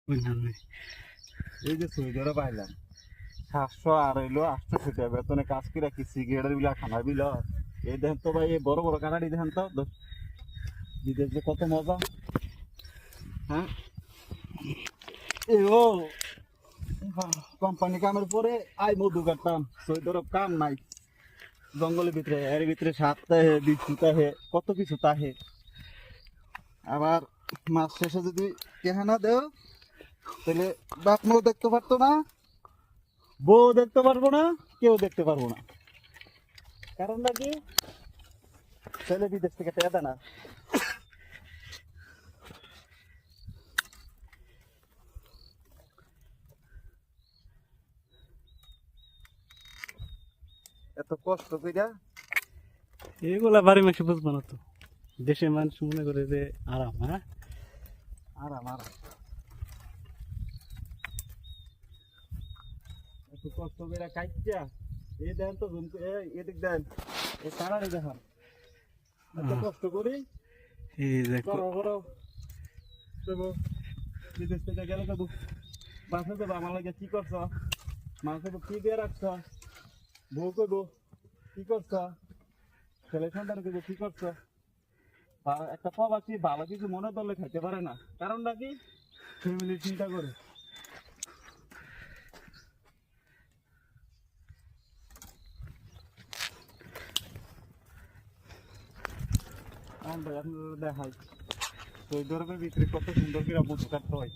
এই যে সুইডারে পাইলাম 700 আর হইলো 800 টাকা বেতনে কাজ করে কি সিগারেট বিলা খানা বিল এই দেখেন তো ভাই এই বড় বড় কানাডি দেখেন তো বিদেশ যে কত মজা। হ্যাঁ এই ও কোম্পানি কামের পরে আই মধু কাটতাম সুইডারে কাম নাই জঙ্গলের ভিতরে এর ভিতরে সাপ তাহে বিচ্ছু তাহে কত কিছু তাহে আবার মাস শেষে যদি কেহানা দেও তাহলে বাপ মাও দেখতে পারতো না, বউ দেখতে পারবো না, কেউ দেখতে পারবো না। কারণটা কি? ছেলে বিদেশ থেকে টাকা না। এত কষ্ট কইরা এগুলা বাড়ি মাসে বুঝবো না তো, দেশের মানুষ মনে করে যে আরাম। হ্যাঁ আরাম আরাম, এত কষ্ট কইরা কাইটা এই দেন তো এদিক দেন এই কানাড়ি দেখান এত কষ্ট করি এই দেখো করো করো দেবো বিদেশ থেকে গেলে তো বাসে দেবো আমার লাগে কি করছ, মানুষের কি দিয়ে রাখছ, বউ করবো কি করছ, ছেলে সন্তান করবো কি করছ। একটা প্রবাসী ভালো কিছু মনে করলে খাইতে পারে না, কারণটা কি? ফ্যামিলির চিন্তা করে। আপনাদের দেখাই তো এই ধরনের ভিতরে কত সুন্দর করে মধু কাটতে হয়।